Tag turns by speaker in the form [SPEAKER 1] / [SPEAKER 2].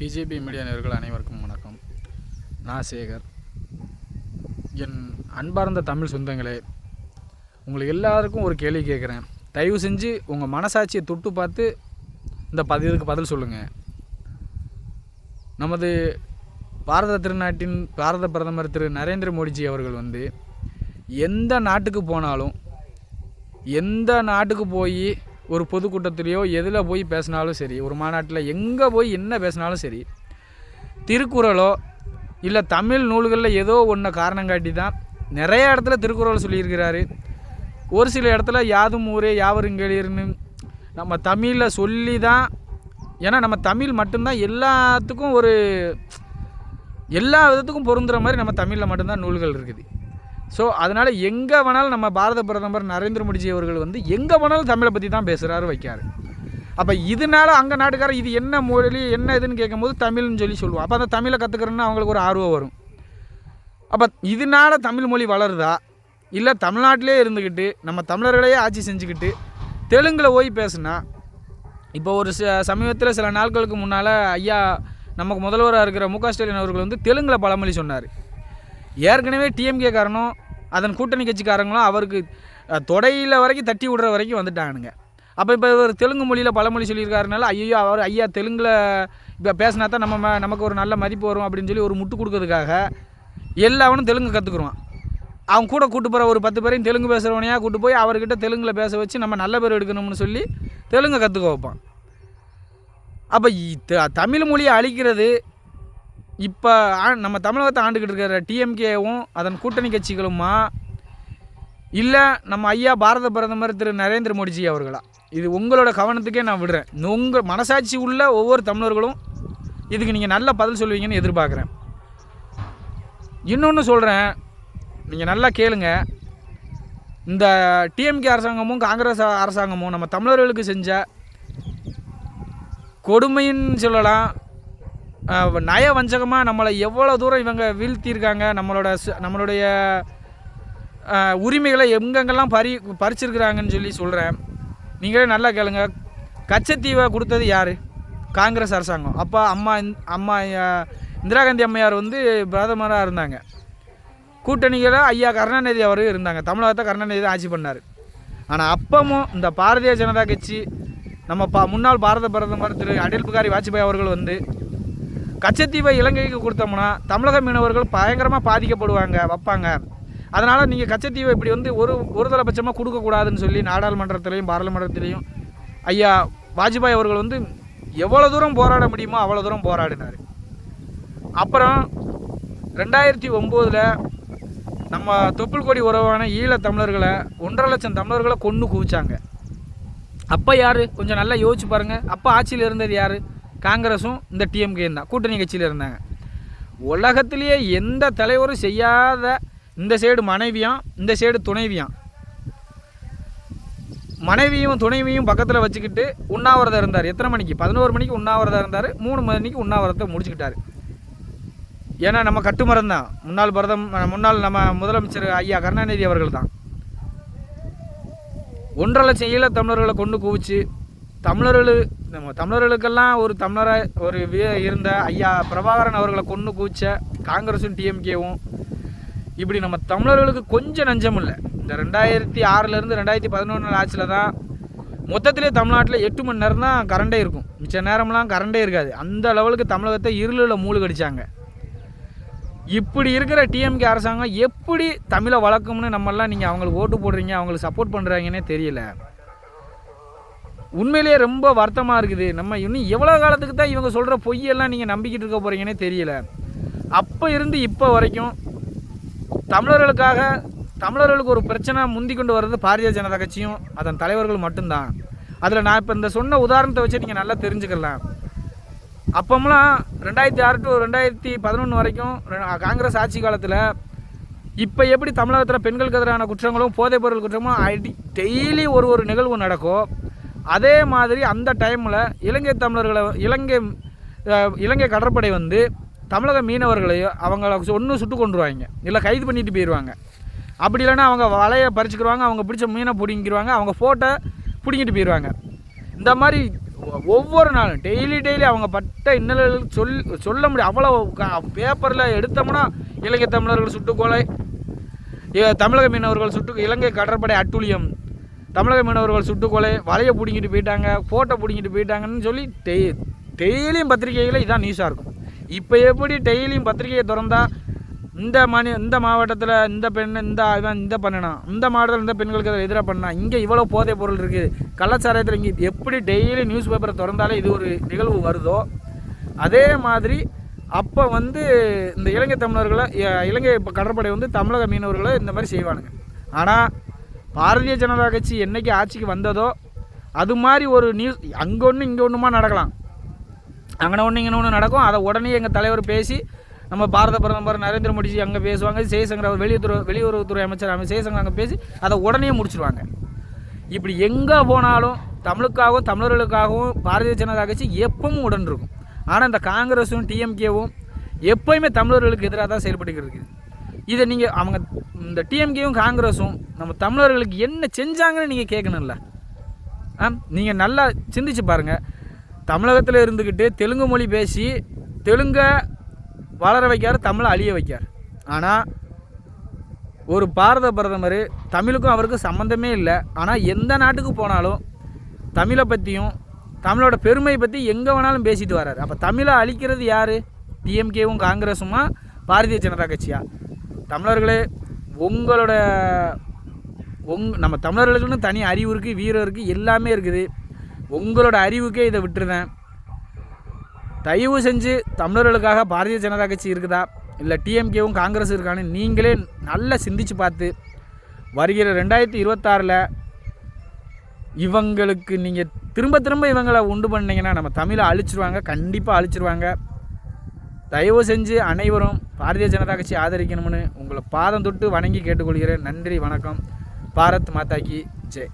[SPEAKER 1] BJP media நேயர்கள் அனைவருக்கும் வணக்கம். நான் சேகர். என் அன்பார்ந்த தமிழ் சொந்தங்களே, உங்களுக்கு எல்லாருக்கும் ஒரு கேள்வி கேட்குறேன். தயவு செஞ்சு உங்கள் மனசாட்சியை தொட்டு பார்த்து இந்த இதுக்கு பதில் சொல்லுங்கள். நமது பாரத திருநாட்டின் பாரத பிரதமர் திரு நரேந்திர மோடிஜி அவர்கள் எந்த நாட்டுக்கு போனாலும், எந்த நாட்டுக்கு போய் ஒரு பொதுக்கூட்டத்திலையோ எதில் போய் பேசினாலும் சரி, ஒரு மாநாட்டில் எங்கே போய் என்ன பேசினாலும் சரி, திருக்குறளோ இல்லை தமிழ் நூல்களில் ஏதோ ஒன்று காரணம் காட்டி தான் நிறைய இடத்துல திருக்குறள் சொல்லியிருக்கிறாரு. ஒரு சில இடத்துல யாதும் ஊரே யாவரும் கேளீர்னு நம்ம தமிழில் சொல்லி தான். ஏன்னா நம்ம தமிழ் மட்டும்தான் எல்லாத்துக்கும் எல்லா விதத்துக்கும் பொருந்துகிற மாதிரி நம்ம தமிழில் மட்டும்தான் நூல்கள் இருக்குது. ஸோ அதனால் எங்கே வேணாலும் நம்ம பாரத பிரதமர் நரேந்திர மோடிஜி அவர்கள் எங்கே வேணாலும் தமிழை பற்றி தான் பேசுகிறாரு, வைக்காரு. அப்போ இதனால் அங்கே நாட்டுக்காரர் இது என்ன மொழி என்ன இதுன்னு கேட்கும்போது தமிழ்னு சொல்லுவோம். அப்போ அந்த தமிழை கற்றுக்கிறோன்னா அவங்களுக்கு ஒரு ஆர்வம் வரும். அப்போ இதனால் தமிழ் மொழி வளருதா, இல்லை தமிழ்நாட்டிலே இருந்துக்கிட்டு நம்ம தமிழர்களையே ஆட்சி செஞ்சுக்கிட்டு தெலுங்கில் போய் பேசுனா? இப்போ ஒரு சமீபத்தில் சில நாட்களுக்கு முன்னால் ஐயா நமக்கு முதல்வராக இருக்கிற மு.க. ஸ்டாலின் அவர்கள் தெலுங்கில் பழமொழி சொன்னார். ஏற்கனவே டிஎம்கே காரனும் அதன் கூட்டணி கட்சிக்காரங்களும் அவருக்கு தொடையில் வரைக்கும் தட்டி விடுற வரைக்கும் வந்துட்டானுங்க. அப்போ இப்போ ஒரு தெலுங்கு மொழியில் பழமொழி சொல்லியிருக்காருனால ஐயா தெலுங்கில் இப்போ பேசினா தான் நமக்கு ஒரு நல்ல மதிப்பு வரும் அப்படின்னு சொல்லி ஒரு முட்டு கொடுக்கறதுக்காக எல்லாவனும் தெலுங்கு கற்றுக்குருவான். அவன் கூட கூட்டு போகிற ஒரு 10 பேரையும் தெலுங்கு பேசுகிறவனையாக கூட்டு போய் அவர்கிட்ட தெலுங்கில் பேச வச்சு நம்ம நல்ல பேர் எடுக்கணும்னு சொல்லி தெலுங்கை கற்றுக்க வைப்பான். அப்போ தமிழ் மொழியை அழிக்கிறது இப்போ நம்ம தமிழகத்தை ஆண்டுக்கிட்டு இருக்கிற டிஎம்கேவும் அதன் கூட்டணி கட்சிகளுமா, இல்லை நம்ம ஐயா பாரத பிரதமர் திரு நரேந்திர மோடிஜி அவர்களா? இது உங்களோட கவனத்துக்கே நான் விடுறேன். உங்கள் மனசாட்சி உள்ள ஒவ்வொரு தமிழர்களும் இதுக்கு நீங்கள் நல்ல பதில் சொல்லுவீங்கன்னு எதிர்பார்க்குறேன். இன்னொன்று சொல்கிறேன், நீங்கள் நல்லா கேளுங்க. இந்த டிஎம்கே அரசாங்கமும் காங்கிரஸ் அரசாங்கமும் நம்ம தமிழர்களுக்கு செஞ்ச கொடுமைன்னு சொல்லலாம், நய வஞ்சகமாக நம்மளை எவ்வளோ தூரம் இவங்க வீழ்த்தியிருக்காங்க, நம்மளுடைய உரிமைகளை எங்கெங்கெல்லாம் பறிச்சிருக்கிறாங்கன்னு சொல்லி சொல்கிறேன். நீங்களே நல்லா கேளுங்க. கச்சத்தீவை கொடுத்தது யார்? காங்கிரஸ் அரசாங்கம். அப்போ அம்மா இந்திரா காந்தி அம்மையார் பிரதமராக இருந்தாங்க. கூட்டணிகளை ஐயா கருணாநிதி அவர் இருந்தாங்க. தமிழகத்தை கருணாநிதி ஆட்சி பண்ணார். ஆனால் அப்பவும் இந்த பாரதிய ஜனதா கட்சி நம்ம முன்னாள் பாரத பிரதமர் திரு அடல் பிகாரி வாஜ்பாய் அவர்கள் கச்சத்தீவை இலங்கைக்கு கொடுத்தோம்னா தமிழக மீனவர்கள் பயங்கரமாக வைப்பாங்க. அதனால் நீங்கள் கச்சத்தீவை இப்படி ஒரு தலைபட்சமாக கொடுக்கக்கூடாதுன்னு சொல்லி நாடாளுமன்றத்திலையும் பாராளுமன்றத்திலையும் ஐயா வாஜ்பாய் அவர்கள் எவ்வளோ தூரம் போராட முடியுமோ அவ்வளோ தூரம் போராடினார். அப்புறம் 2009 நம்ம தொப்புள் கொடி உறவான ஈழத் தமிழர்களை 1.5 லட்சம் தமிழர்களை கொன்று குவிச்சாங்க. அப்போ யார்? கொஞ்சம் நல்லா யோசிச்சு பாருங்கள். அப்போ ஆட்சியில் இருந்தது யார்? காங்கிரஸும் இந்த டிஎம்கேயும் தான் கூட்டணி கட்சியில் இருந்தாங்க. உலகத்திலேயே எந்த தலைவரும் செய்யாத இந்த சைடு மனைவியாம், இந்த சைடு துணைவியாம். மனைவியும் துணைவியும் பக்கத்தில் வச்சுக்கிட்டு உண்ணாவிரதம் இருந்தார். எத்தனை மணிக்கு? 11 மணிக்கு உண்ணாவிரதம் இருந்தார். 3 மணிக்கு உண்ணாவிரதத்தை முடிச்சுக்கிட்டார். ஏன்னா நம்ம கட்டுமரம் தான். முன்னாள் நம்ம முதலமைச்சர் ஐயா கருணாநிதி அவர்கள் தான் 1.5 லட்சம் ஈழத் தமிழர்களை கொண்டு குவிச்சு நம்ம தமிழர்களுக்கெல்லாம் ஒரு தமிழராக இருந்த ஐயா பிரபாகரன் அவர்களை கொண்டு குவிச்ச காங்கிரஸும் டிஎம்கேவும் இப்படி நம்ம தமிழர்களுக்கு கொஞ்சம் நஞ்சம் இல்லை. இந்த 2006 2011 ஆட்சியில் தான் மொத்தத்திலே தமிழ்நாட்டில் 8 மணி நேரம் தான் கரண்டே இருக்கும். மிச்ச நேரம்லாம் கரண்டே இருக்காது. அந்த லெவலுக்கு தமிழகத்தை இருளில் மூழ்கடிச்சாங்க. இப்படி இருக்கிற டிஎம்கே அரசாங்கம் எப்படி தமிழை வளர்க்கும்னு நம்மெல்லாம் நீங்கள் அவங்களுக்கு ஓட்டு போடுறீங்க, அவங்களுக்கு சப்போர்ட் பண்ணுறாங்கன்னே தெரியல. உண்மையிலேயே ரொம்ப வருத்தமாக இருக்குது. நம்ம இன்னும் எவ்வளோ காலத்துக்கு தான் இவங்க சொல்கிற பொய்யெல்லாம் நீங்கள் நம்பிக்கிட்டு இருக்க போகிறீங்கன்னே தெரியல. அப்போ இருந்து இப்போ வரைக்கும் தமிழர்களுக்கு ஒரு பிரச்சனை முந்தி கொண்டு வர்றது பாரதிய ஜனதா கட்சியும் அதன் தலைவர்கள் மட்டும்தான். அதில் நான் இப்போ இந்த சொன்ன உதாரணத்தை வச்சு நீங்கள் நல்லா தெரிஞ்சுக்கலாம். அப்போம்லாம் 2006 to 2011 வரைக்கும் காங்கிரஸ் ஆட்சி காலத்தில் இப்போ எப்படி தமிழகத்தில் பெண்களுக்கு எதிரான குற்றங்களும் போதைப் பொருள் குற்றமும் டெய்லி ஒரு நிகழ்வு நடக்கும், அதே மாதிரி அந்த டைமில் இலங்கை கடற்படை தமிழக மீனவர்களையும் அவங்கள சுட்டு கொண்டுருவாங்க, இல்லை கைது பண்ணிட்டு போயிடுவாங்க. அப்படி இல்லைன்னா அவங்க வலையை பறிச்சுக்கிடுவாங்க, அவங்க பிடிச்ச மீனை பிடிங்கிடுவாங்க, அவங்க ஃபோட்டோ பிடிங்கிட்டு போயிடுவாங்க. இந்த மாதிரி ஒவ்வொரு நாளும் டெய்லி அவங்க பட்ட இன்னல்கள் சொல்ல முடியும். அவ்வளோ பேப்பரில் எடுத்தோம்னா இலங்கை தமிழர்கள் சுட்டுக்கொலை, தமிழக மீனவர்கள் இலங்கை கடற்படை அட்டூழியம், தமிழக மீனவர்கள் சுட்டுக்கொலை, வலையை பிடிங்கிட்டு போயிட்டாங்க, ஃபோட்டோ பிடிங்கிட்டு போயிட்டாங்கன்னு சொல்லி டெய்லியும் பத்திரிகைகளில் இதான் நியூஸாக இருக்கும். இப்போ எப்படி டெய்லியும் பத்திரிகையை திறந்தா இந்த மாவட்டத்தில் இந்த பெண் இந்த பண்ணணும், இந்த மாவட்டத்தில் இந்த பெண்களுக்கு அதை எதிராக பண்ணா, இங்கே இவ்வளோ போதைப் பொருள் இருக்குது, கள்ளச்சாராயத்தில் இங்கே எப்படி டெய்லி நியூஸ் பேப்பரை திறந்தாலே இது ஒரு நிகழ்வு வருதோ, அதே மாதிரி அப்போ இந்த இலங்கை தமிழர்களை இலங்கை கடற்படை தமிழக மீனவர்களை இந்த மாதிரி செய்வானுங்க. ஆனால் பாரதிய ஜனதா கட்சி என்றைக்கு ஆட்சிக்கு வந்ததோ அது மாதிரி ஒரு நியூஸ் அங்கே ஒன்று இங்கே ஒன்றுமா நடக்கலாம், அங்கே ஒன்று இங்கே ஒன்று நடக்கும். அதை உடனே எங்கள் தலைவர் பேசி நம்ம பாரத பிரதமர் நரேந்திர மோடிஜி அங்கே பேசுவாங்க, ஜெய்சங்கர் அவர் வெளியுறவுத்துறை அமைச்சர் ஜெய்சங்கர் அங்கே பேசி அதை உடனே முடிச்சிடுவாங்க. இப்படி எங்கே போனாலும் தமிழுக்காகவும் தமிழர்களுக்காகவும் பாரதிய ஜனதா கட்சி எப்பவும் உடன் இருக்கும். ஆனால் இந்த காங்கிரஸும் டிஎம்கேவும் எப்போயுமே தமிழர்களுக்கு எதிராக தான் செயல்பட்டுக்கிட்டு இருக்குது. இதை நீங்கள் அவங்க இந்த டிஎம்கேவும் காங்கிரஸும் நம்ம தமிழர்களுக்கு என்ன செஞ்சாங்கன்னு நீங்கள் கேட்கணும்ல. நீங்கள் நல்லா சிந்திச்சு பாருங்கள். தமிழகத்தில் இருந்துக்கிட்டு தெலுங்கு மொழி பேசி தெலுங்கை வளர வைக்கார், தமிழை அழிய வைக்கார். ஆனால் ஒரு பாரத பிரதமர் தமிழுக்கும் அவருக்கும் சம்மந்தமே இல்லை. ஆனால் எந்த நாட்டுக்கு போனாலும் தமிழை பற்றியும் தமிழோட பெருமையை பற்றி எங்கே வேணாலும் பேசிட்டு வர்றாரு. அப்போ தமிழை அழிக்கிறது யார்? டிஎம்கேவும் காங்கிரஸுமா பாரதிய ஜனதா கட்சியா? தமிழர்களே, நம்ம தமிழர்களுக்குன்னு தனி அறிவு இருக்குது, வீரம் இருக்குது, எல்லாமே இருக்குது. உங்களோட அறிவுக்கே இதை விட்டுருந்தேன். தயவு செஞ்சு தமிழர்களுக்காக பாரதிய ஜனதா கட்சி இருக்குதா இல்லை டிஎம்கேவும் காங்கிரஸ் இருக்கான்னு நீங்களே நல்லா சிந்திச்சு பார்த்து வருகிற 2026 இவங்களுக்கு நீங்கள் திரும்ப இவங்களை உண்டு பண்ணிங்கன்னா நம்ம தமிழை அழிச்சிருவாங்க, கண்டிப்பாக அழிச்சிருவாங்க. தயவு செஞ்சு அனைவரும் பாரதிய ஜனதா கட்சி ஆதரிக்கணும்னு உங்களை பாதம் தொட்டு வணங்கி கேட்டுக்கொள்கிறேன். நன்றி, வணக்கம். பாரத் மாதா கி ஜெய்.